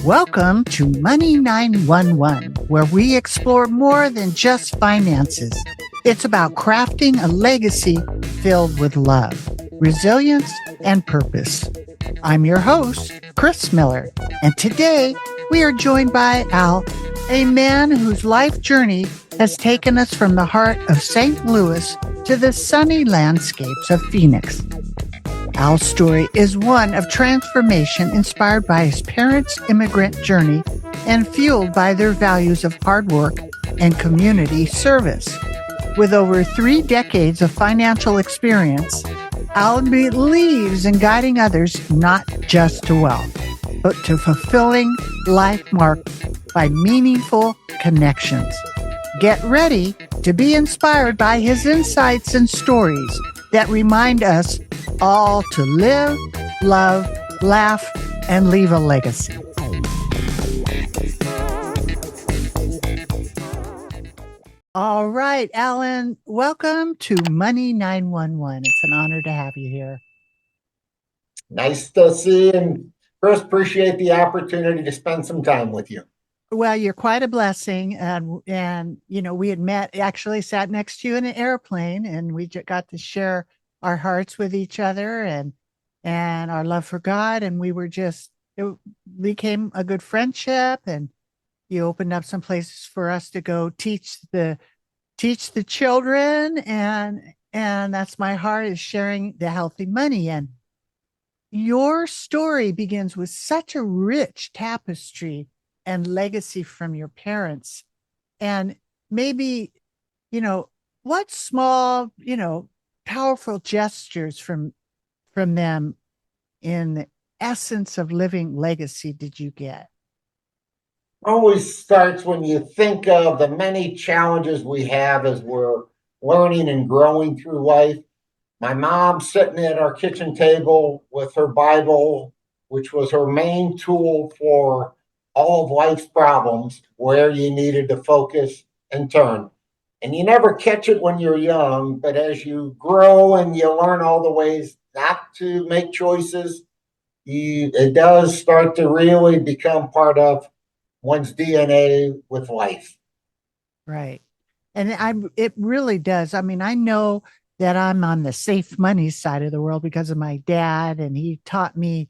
Welcome to Money 911, where we explore more than just finances. It's about crafting a legacy filled with love, resilience, and purpose. I'm your host, Kris Miller, and today we are joined by Al, a man whose life journey has taken us from the heart of St. Louis to the sunny landscapes of Phoenix. Al's story is one of transformation inspired by his parents' immigrant journey and fueled by their values of hard work and community service. With over 3 decades of financial experience, Al believes in guiding others not just to wealth, but to fulfilling life marked by meaningful connections. Get ready to be inspired by his insights and stories that remind us all to live, love, laugh, and leave a legacy. All right, Alan, welcome to Money 911. It's an honor to have you here. Nice to see you, and Kris, appreciate the opportunity to spend some time with you. Well, you're quite a blessing. And you know, we had met, actually sat next to you in an airplane, and we got to share our hearts with each other and our love for God. And it became a good friendship, and you opened up some places for us to go teach the children. And that's my heart, is sharing the healthy money. And your story begins with such a rich tapestry and legacy from your parents. And maybe, what small, powerful gestures from them in the essence of living legacy did you get? Always starts when you think of the many challenges we have as we're learning and growing through life. My mom sitting at our kitchen table with her Bible, which was her main tool for all of life's problems, where you needed to focus and turn. And you never catch it when you're young, but as you grow and you learn all the ways not to make choices, it does start to really become part of one's DNA with life. Right. And it really does. I mean, I know that I'm on the safe money side of the world because of my dad, and he taught me,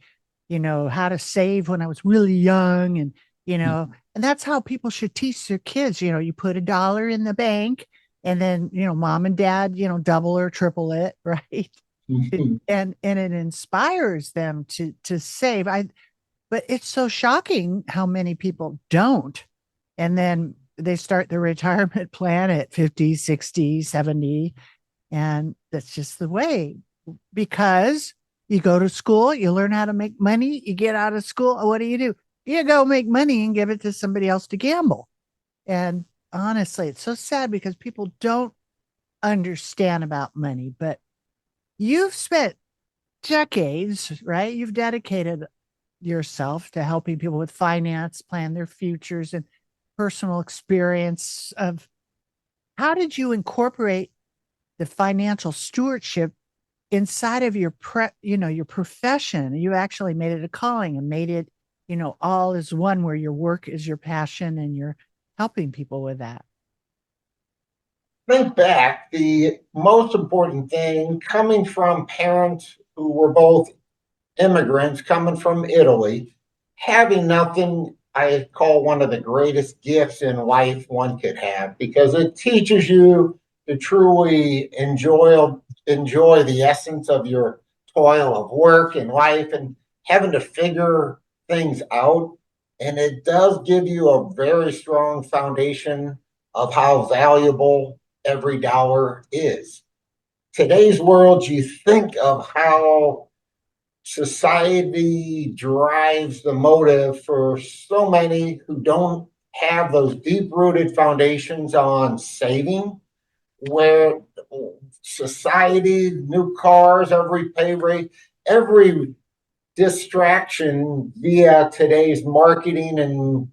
how to save when I was really young. And, and that's how people should teach their kids. You put $1 in the bank, and then, mom and dad, double or triple it. Right. And it inspires them to save. But it's so shocking how many people don't. And then they start their retirement plan at 50, 60, 70. And that's just the way, because you go to school, you learn how to make money, you get out of school. What do? You go make money and give it to somebody else to gamble. And honestly, it's so sad because people don't understand about money. But you've spent decades, right? You've dedicated yourself to helping people with finance, plan their futures, and personal experience of how did you incorporate the financial stewardship inside of your profession? You actually made it a calling and made it, all as one, where your work is your passion and you're helping people with that. Think back, the most important thing, coming from parents who were both immigrants coming from Italy, having nothing, I call one of the greatest gifts in life one could have, because it teaches you to truly enjoy the essence of your toil of work and life and having to figure things out. And it does give you a very strong foundation of how valuable every dollar is. Today's world, you think of how society drives the motive for so many who don't have those deep-rooted foundations on saving, where society, new cars, every pay rate, every distraction via today's marketing and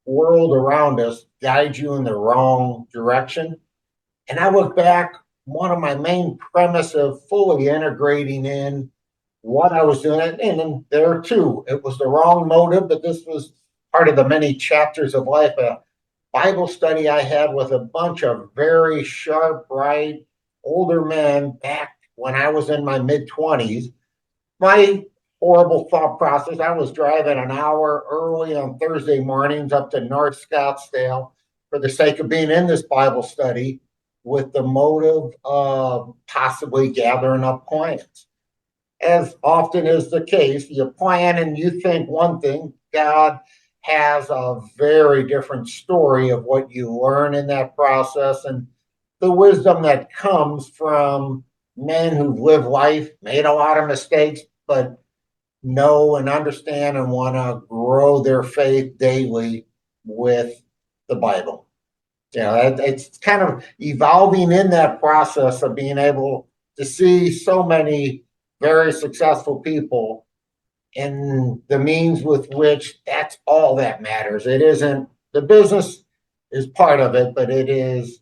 world around us guides you in the wrong direction. And I look back one of my main premise of fully integrating in what I was doing. And then there too, it was the wrong motive, but this was part of the many chapters of life. A Bible study I had with a bunch of very sharp, bright, older men back when I was in my mid 20s. My horrible thought process, I was driving an hour early on Thursday mornings up to North Scottsdale for the sake of being in this Bible study with the motive of possibly gathering up clients. As often is the case, you plan and you think one thing, God has a very different story of what you learn in that process and the wisdom that comes from men who've lived life, made a lot of mistakes, but know and understand and want to grow their faith daily with the Bible. It's kind of evolving in that process of being able to see so many very successful people and the means with which that's all that matters. It isn't the business is part of it, but it is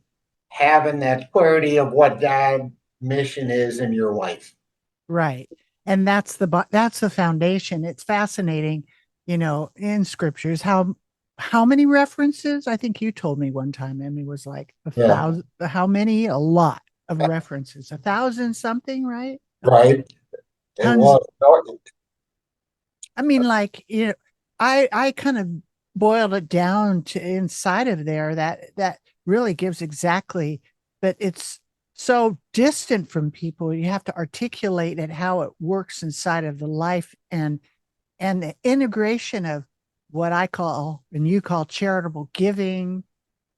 having that clarity of what God's mission is in your life. Right. And that's the foundation. It's fascinating, in scriptures how many references? I think you told me one time, Emmy, was like a Yeah, thousand. How many? A lot of references. 1,000 something, right? right. It Tons. was. I mean, like, I kind of boiled it down to inside of there that really gives exactly, but it's so distant from people. You have to articulate it how it works inside of the life and the integration of what I call and you call charitable giving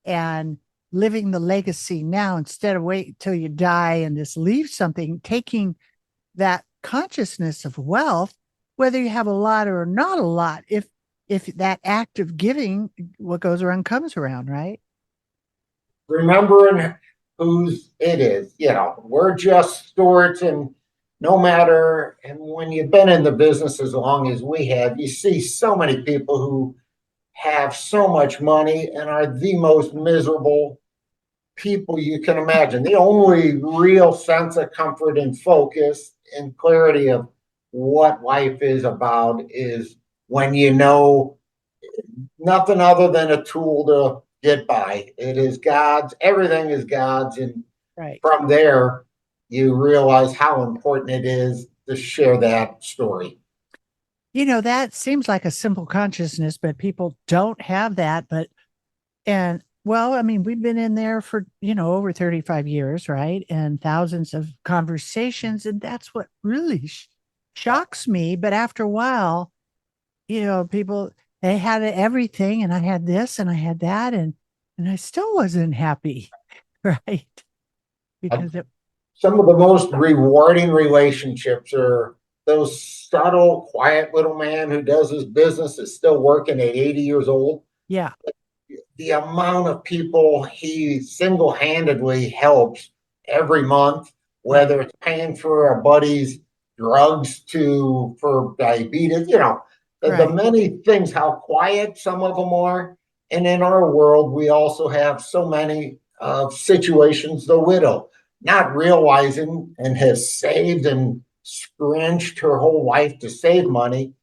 and living the legacy now instead of wait till you die and just leave something, taking that consciousness of wealth, whether you have a lot or not a lot, if that act of giving, what goes around comes around, right? Remembering whose it is. We're just stewards, and no matter, and when you've been in the business as long as we have, you see so many people who have so much money and are the most miserable people you can imagine. The only real sense of comfort and focus and clarity of what life is about is when you know nothing other than a tool to get by. It is God's, everything is God's. And Right. from there, you realize how important it is to share that story. That seems like a simple consciousness, but people don't have that. And well, I mean, we've been in there for, over 35 years, right? And thousands of conversations. And that's what really shocks me. But after a while, people, they had everything and I had this and I had that. And I still wasn't happy, right? Because it, Some of the most rewarding relationships are those subtle, quiet little man who does his business is still working at 80 years old. yeah, The amount of people he single-handedly helps every month, right, whether it's paying for a buddy's drugs to for diabetes, the right, many things, how quiet some of them are. And in our world, we also have so many situations, the widow, not realizing and has saved and scrunched her whole life to save money,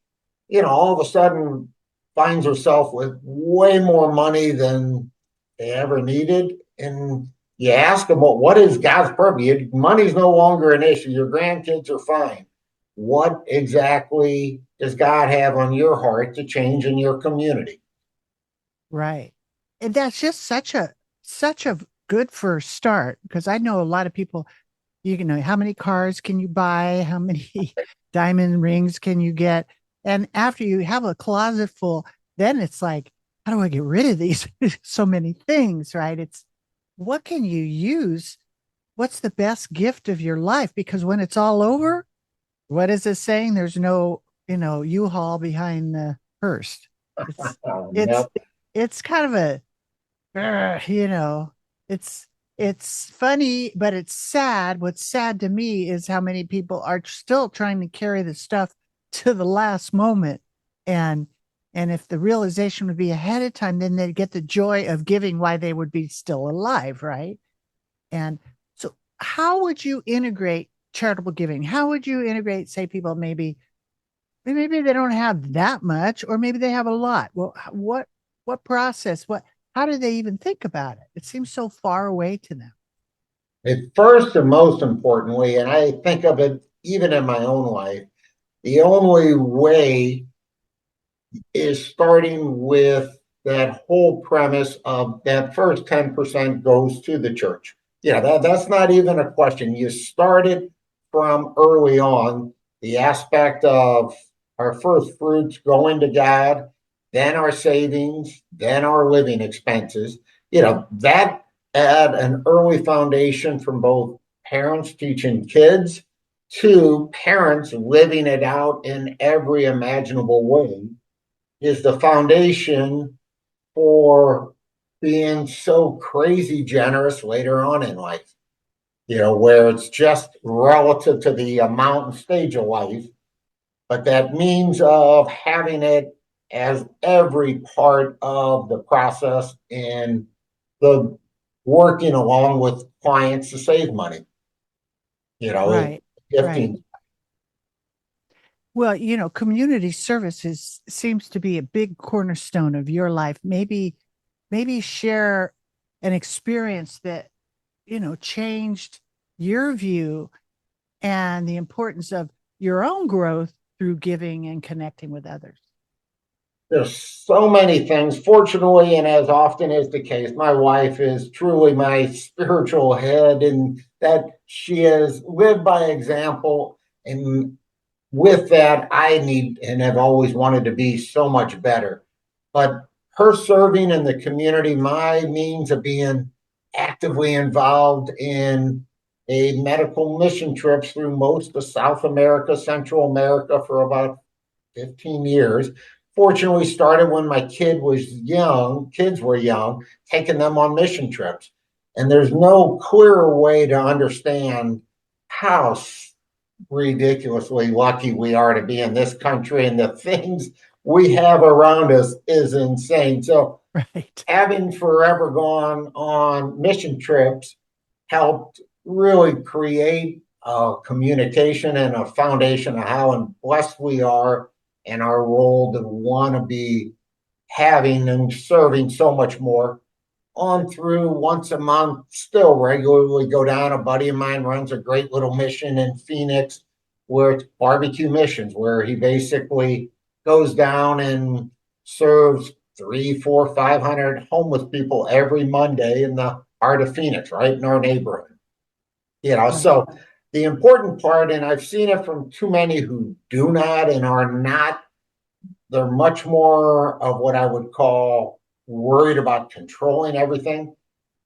all of a sudden finds herself with way more money than they ever needed. And you ask them, well, what is God's purpose? Money's no longer an issue. Your grandkids are fine. What exactly does God have on your heart to change in your community? right. And that's just such a good first start because I know a lot of people, how many cars can you buy? How many diamond rings can you get? And after you have a closet full, then it's like, how do I get rid of these? So many things, right? It's what can you use? What's the best gift of your life? Because when it's all over, what is it saying? There's no, U-Haul behind the hearse. It's it's Yep. it's kind of a it's it's funny, but it's sad. What's sad to me is how many people are still trying to carry the stuff to the last moment. And and if the realization would be ahead of time, then they'd get the joy of giving while they would be still alive, right? And so how would you integrate charitable giving? How would you integrate, say, people maybe they don't have that much, or maybe they have a lot. Well, what process? How do they even think about it? It seems so far away to them. At first and most importantly, and I think of it even in my own life, the only way is starting with that whole premise of that first 10% goes to the church. Yeah, that's not even a question. You started from early on the aspect of our first fruits going to God, then our savings, then our living expenses. That had an early foundation from both parents teaching kids to parents living it out in every imaginable way is the foundation for being so crazy generous later on in life, where it's just relative to the amount and stage of life, but that means of having it as every part of the process and the working along with clients to save money, Right. Right. gifting. Well, community services seems to be a big cornerstone of your life. Maybe share an experience that, changed your view and the importance of your own growth through giving and connecting with others. There's so many things. Fortunately, and as often is the case, my wife is truly my spiritual head, and that she has lived by example. And with that, I need and have always wanted to be so much better. But her serving in the community, my means of being actively involved in a medical mission trips through most of South America, Central America for about 15 years. Fortunately, started when my kids were young, taking them on mission trips. And there's no clearer way to understand how ridiculously lucky we are to be in this country, and the things we have around us is insane. So Right. having forever gone on mission trips helped really create a communication and a foundation of how blessed we are and our role to want to be having and serving so much more on through once a month, still regularly go down. A buddy of mine runs a great little mission in Phoenix where it's barbecue missions, where he basically goes down and serves three, four, 500 homeless people every Monday in the heart of Phoenix, right in our neighborhood. Right. So the important part, and I've seen it from too many who do not and are not, they're much more of what I would call worried about controlling everything.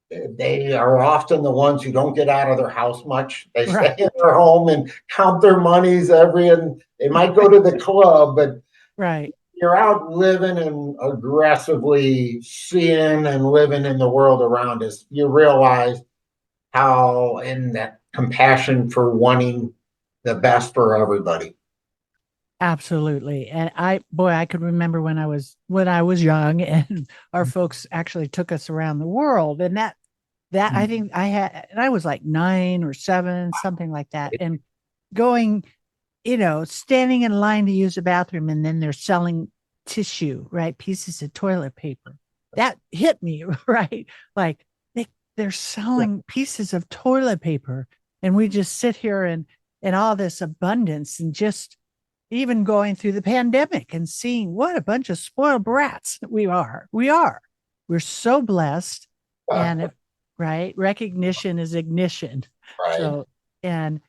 They are often the ones who don't get out of their house much. They stay in Right. their home and count their monies and they might go to the club, but Right. you're out living and aggressively seeing and living in the world around us. You realize how, and that compassion for wanting the best for everybody. Absolutely. And I could remember when I was young and our folks actually took us around the world. And that I think and I was like 9 or 7, something like that. And going, standing in line to use a bathroom, and then they're selling tissue, right? Pieces of toilet paper. That hit me, right? Like they're selling pieces of toilet paper, and we just sit here and all this abundance, and just even going through the pandemic and seeing what a bunch of spoiled brats we are. We're so blessed. And if, right, recognition is ignition. Right. So, and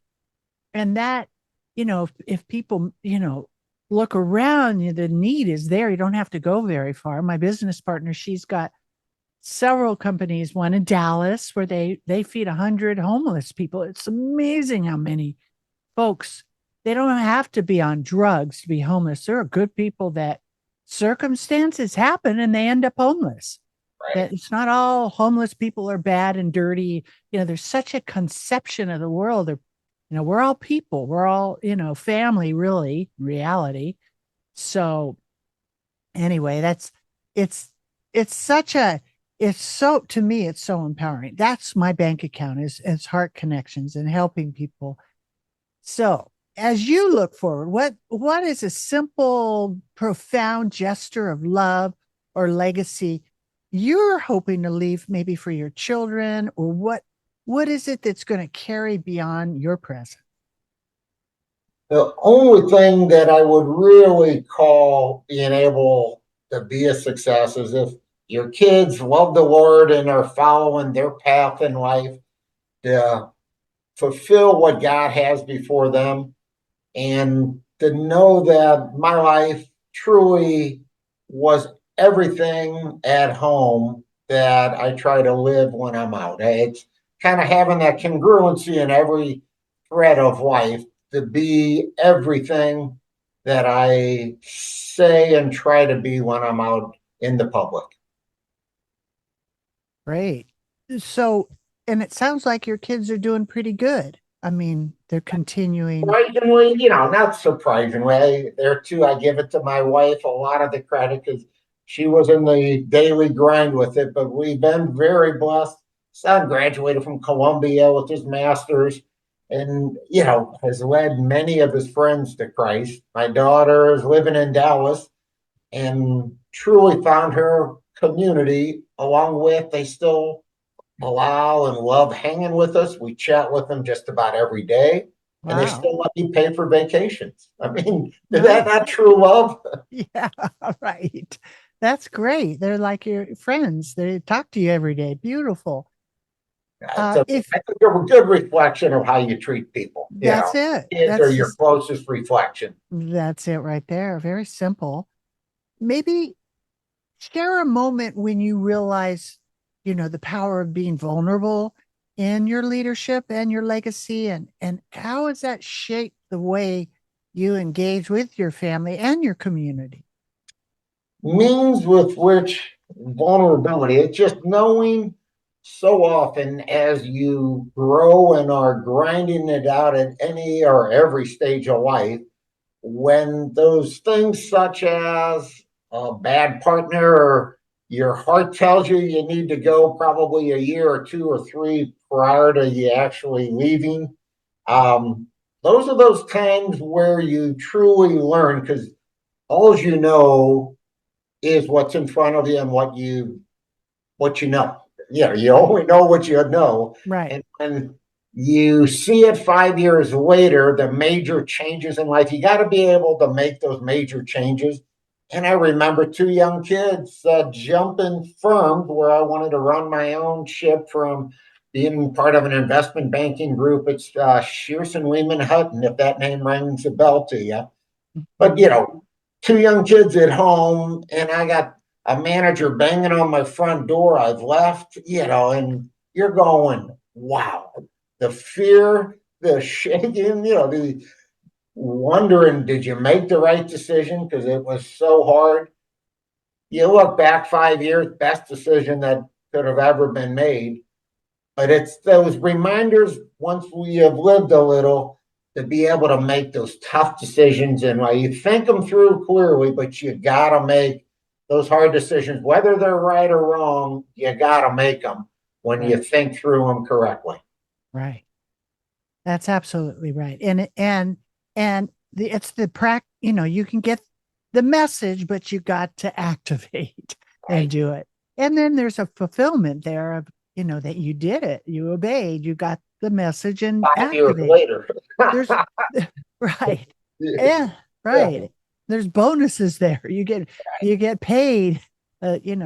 that, if people, look around, the need is there. You don't have to go very far. My business partner, she's got several companies, one in Dallas where they feed 100 homeless people. It's amazing how many folks, they don't have to be on drugs to be homeless. There are good people that circumstances happen and they end up homeless. Right. That it's not all homeless people are bad and dirty. There's such a conception of the world. We're all people. We're all, family, really, reality. So anyway, it's it's such a it's so, to me, it's so empowering. That's my bank account is heart connections and helping people. So as you look forward, what is a simple, profound gesture of love or legacy you're hoping to leave maybe for your children, or what is it that's going to carry beyond your present? The only thing that I would really call being able to be a success is if your kids love the Lord and are following their path in life to fulfill what God has before them, and to know that my life truly was everything at home that I try to live when I'm out. It's kind of having that congruency in every thread of life to be everything that I say and try to be when I'm out in the public. Great. So, and it sounds like your kids are doing pretty good. I mean, they're continuing. Surprisingly, not surprisingly, there too, I give it to my wife a lot of the credit because she was in the daily grind with it. But we've been very blessed. Son graduated from Columbia with his master's, and has led many of his friends to Christ. My daughter is living in Dallas and truly found her community. Along with, they still allow and love hanging with us. We chat with them just about every day, and they Wow. still let me pay for vacations. I mean, is that Nice. not true love? Yeah, right. That's great. They're like your friends. They talk to you every day. Beautiful. If I think they're a good reflection of how you treat people. that's it, Kids are your closest reflection. that's it right there. Very simple. Maybe share a moment when you realize, the power of being vulnerable in your leadership and your legacy, and how has that shaped the way you engage with your family and your community? Means with which vulnerability, it's just knowing so often as you grow and are grinding it out at any or every stage of life, when those things such as a bad partner or your heart tells you need to go probably a year or two or three prior to you actually leaving. Um, those are those times where you truly learn because all you know is what's in front of you and what you know. You only know what you know. Right. And when you see it 5 years later, the major changes in life, you got to be able to make those major changes. And I remember two young kids jumping firms where I wanted to run my own ship from being part of an investment banking group. It's Shearson Lehman Hutton, if that name rings a bell to you. But Mhm. two young kids at home, and I got a manager banging on my front door. I've left, and you're going, wow. The fear, the shaking, the wondering, did you make the right decision? Because it was so hard. You look back 5 years, best decision that could have ever been made. But it's those reminders once we have lived a little to be able to make those tough decisions and while you think them through clearly, but you got to make those hard decisions, whether they're right or wrong, you got to make them when you Right. think through them correctly. Right. That's absolutely right. It's the you can get the message, but you got to activate and Right. do it. And then there's a fulfillment there of, that you did it, you obeyed, you got the message and 5 years activated. later. There's right. Yeah. Yeah, right. There's bonuses there. You get paid,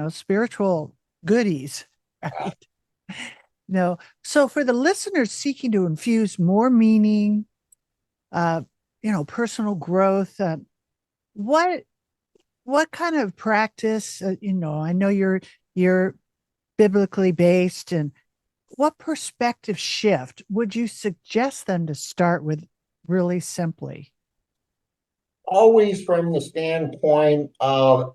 spiritual goodies, right? No. So for the listeners seeking to infuse more meaning, uh, personal growth, what what kind of practice, I know you're biblically based, and what perspective shift would you suggest them to start with really simply? Always from the standpoint of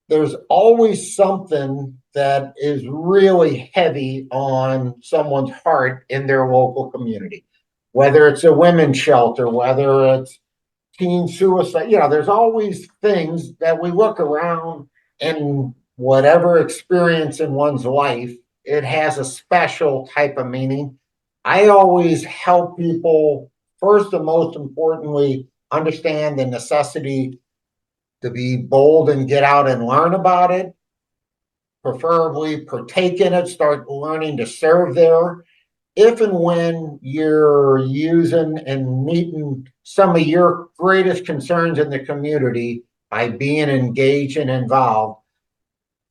there's always something that is really heavy on someone's heart in their local community, whether it's a women's shelter, whether it's teen suicide. There's always things that we look around and whatever experience in one's life, it has a special type of meaning. I always help people, first and most importantly, understand the necessity to be bold and get out and learn about it, preferably partake in it, start learning to serve there. If and when you're using and meeting some of your greatest concerns in the community by being engaged and involved,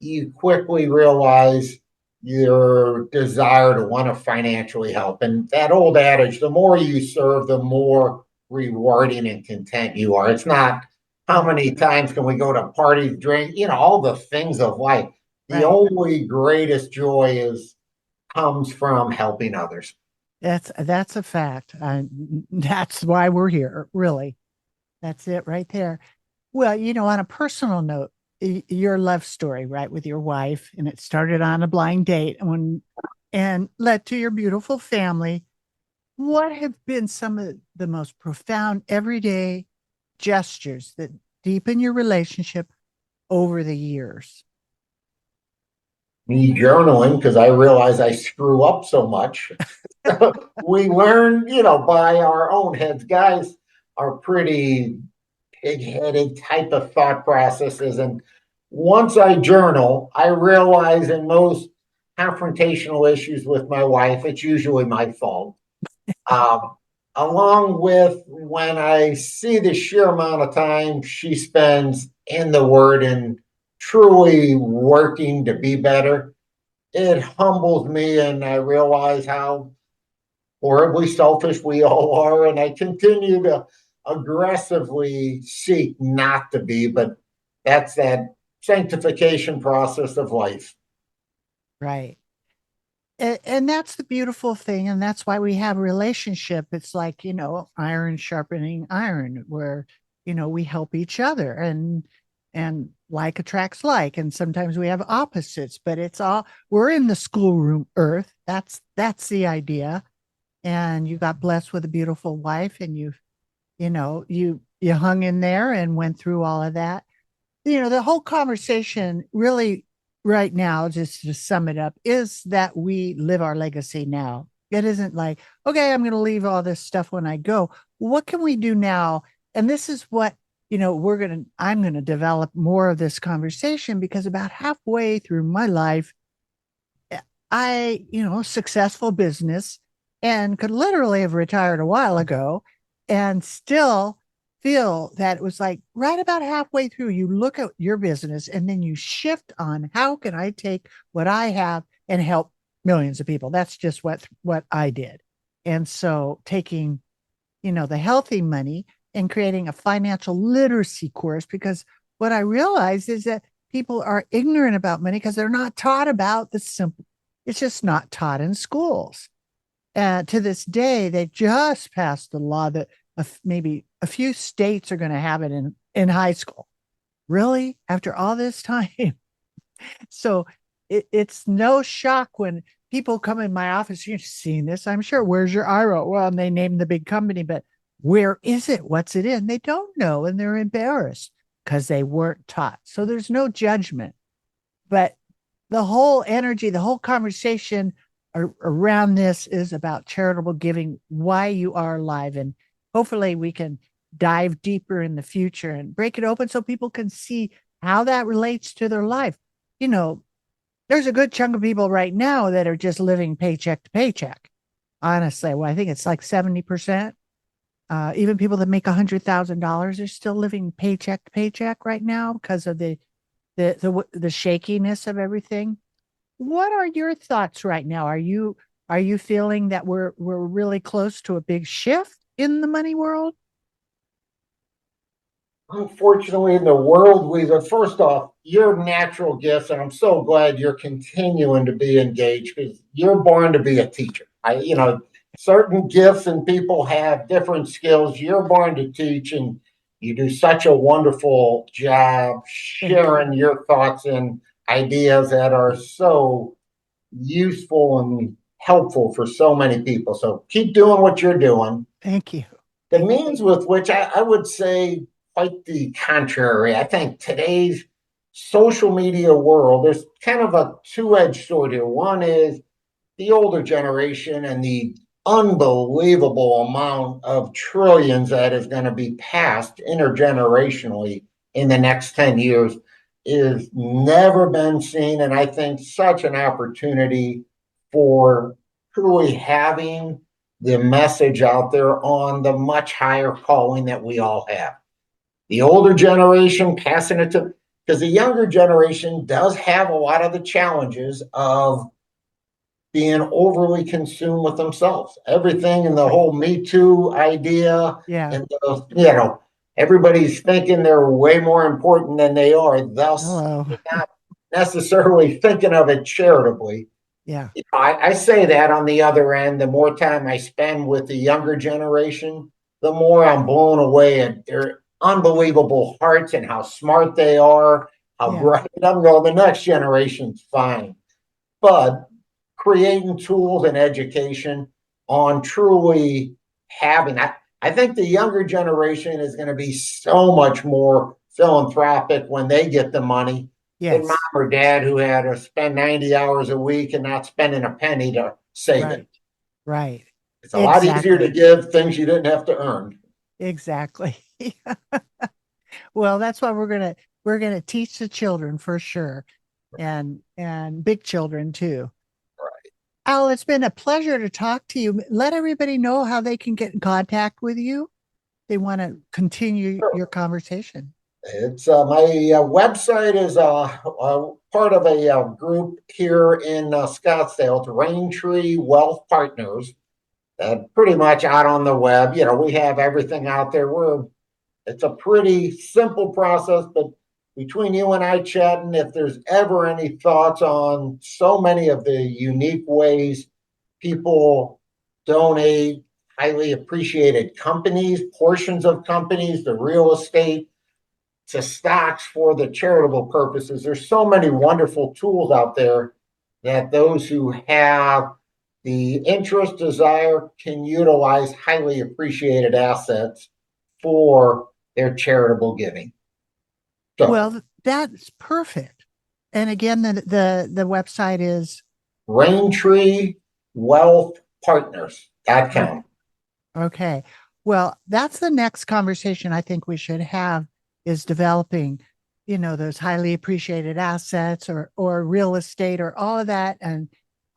you quickly realize your desire to want to financially help. And that old adage, the more you serve, the more rewarding and content you are. It's not how Right. many times can we go to parties, drink, all the things of life. The Right. only greatest joy is comes from helping others. That's a fact. That's why we're here, really. That's it right there. Well, on a personal note, your love story, right, with your wife, and it started on a blind date and led to your beautiful family. What have been some of the most profound everyday gestures that deepen your relationship over the years? Me journaling because I realize I screw up so much. We learn, by our own heads. Guys are pretty pig-headed type of thought processes. And once I journal, I realize in most confrontational issues with my wife, it's usually my fault. Um, Along with when I see the sheer amount of time she spends in the Word and truly working to be better, it humbles me and I realize how horribly selfish we all are. And I continue to aggressively seek not to be, but that's that sanctification process of life. Right. And that's the beautiful thing. And that's why we have a relationship. It's like, iron sharpening iron, where, we help each other and like attracts like. And sometimes we have opposites, but we're in the schoolroom earth. That's the idea. And you got blessed with a beautiful wife and you hung in there and went through all of that. The whole conversation really right now, just to sum it up, is that we live our legacy now. It isn't like, okay, I'm going to leave all this stuff when I go. What can we do now? And this is what, I'm going to develop more of this conversation because about halfway through my life, successful business and could literally have retired a while ago and still feel that it was like right about halfway through, you look at your business and then you shift on how can I take what I have and help millions of people. That's just what I did. And so taking, the healthy money and creating a financial literacy course, because what I realized is that people are ignorant about money because they're not taught about the simple. It's just not taught in schools. To this day, they just passed the law that maybe a few states are going to have it in high school. Really? After all this time? So it's no shock when people come in my office. You've seen this, I'm sure. Where's your IRA? Well, and they name the big company, but where is it? What's it in? They don't know, and they're embarrassed because they weren't taught. So there's no judgment. But the whole energy, the whole conversation around this is about charitable giving, why you are alive. And hopefully we can dive deeper in the future and break it open so people can see how that relates to their life. There's a good chunk of people right now that are just living paycheck to paycheck. Honestly, well, I think it's like 70%. Even people that make $100,000 are still living paycheck to paycheck right now because of the shakiness of everything. What are your thoughts right now? Are you feeling that we're really close to a big shift in the money world? Unfortunately, in the world we live, first off, your natural gifts, and I'm so glad you're continuing to be engaged because you're born to be a teacher. Certain gifts and people have different skills. You're born to teach, and you do such a wonderful job Thank you. sharing your thoughts and ideas that are so useful and helpful for so many people. So keep doing what you're doing. Thank you. The Thank means with which I would say quite the contrary. I think today's social media world, there's kind of a two-edged sword here. One is the older generation and the unbelievable amount of trillions that is going to be passed intergenerationally in the next 10 years is never been seen. And I think such an opportunity for truly having the message out there on the much higher calling that we all have. The older generation passing it to, because the younger generation does have a lot of the challenges of being overly consumed with themselves. Everything in the whole Me Too idea, Yeah. and everybody's thinking they're way more important than they are, thus Hello. not necessarily thinking of it charitably. Yeah. I say that on the other end, the more time I spend with the younger generation, the more I'm blown away at their unbelievable hearts and how smart they are, how Yeah. bright. I'm going, the next generation's fine. But creating tools and education on truly having, I think the younger generation is going to be so much more philanthropic when they get the money than mom Yes. or dad who had to spend 90 hours a week and not spending a penny to save it. Right. Right. It's a lot easier to Exactly. give things you didn't have to earn. Exactly. Well, that's why we're gonna teach the children for sure, and big children too. Right. Al, it's been a pleasure to talk to you. Let everybody know how they can get in contact with you. They want to continue Sure. your conversation. It's my website is part of a group here in Scottsdale. It's Raintree Wealth Partners. Pretty much out on the web. We have everything out there. It's a pretty simple process, but between you and I chatting, if there's ever any thoughts on so many of the unique ways people donate, highly appreciated companies, portions of companies, the real estate, to stocks for the charitable purposes. There's so many wonderful tools out there that those who have the interest, desire can utilize highly appreciated assets for their charitable giving. So, Well, that's perfect. And again, the website is Raintree Wealth Partners.com. okay. Well, that's the next conversation I think we should have is developing, those highly appreciated assets or real estate or all of that and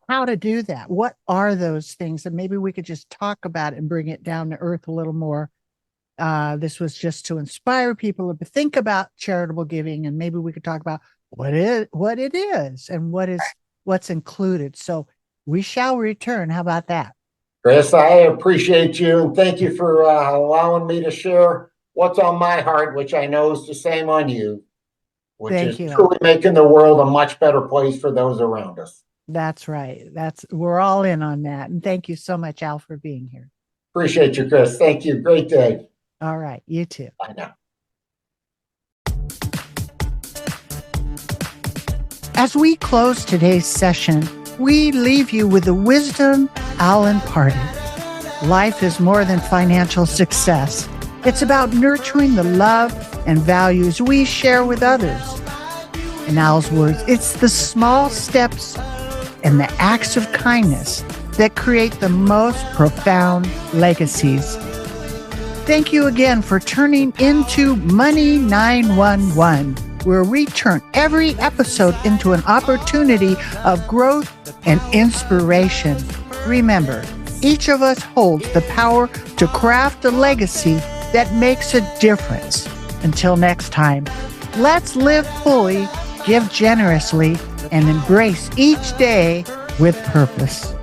how to do that. What are those things? And maybe we could just talk about it and bring it down to earth a little more. This was just to inspire people to think about charitable giving, and maybe we could talk about what it is and what's included. So we shall return. How about that? Kris, I appreciate you and thank you for allowing me to share what's on my heart, which I know is the same on you, which Thank is you, truly Al. making the world a much better place for those around us. That's right. We're all in on that. And thank you so much, Al, for being here. Appreciate you, Kris. Thank you. Great day. All right. You too. Bye now. As we close today's session, we leave you with the wisdom Al imparted. Life is more than financial success. It's about nurturing the love and values we share with others. In Al's words, it's the small steps and the acts of kindness that create the most profound legacies. Thank you again for turning into Money 911, where we turn every episode into an opportunity of growth and inspiration. Remember, each of us holds the power to craft a legacy that makes a difference. Until next time, let's live fully, give generously, and embrace each day with purpose.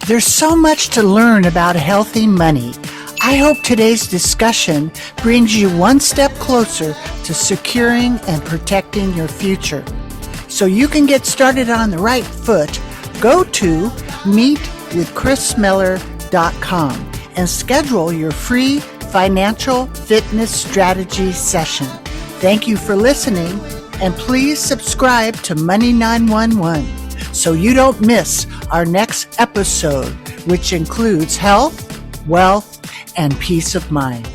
There's so much to learn about healthy money. I hope today's discussion brings you one step closer to securing and protecting your future. So you can get started on the right foot, go to meetwithkrismiller.com and schedule your free financial fitness strategy session. Thank you for listening, and please subscribe to Money 911 so you don't miss our next episode, which includes health, wealth, and peace of mind.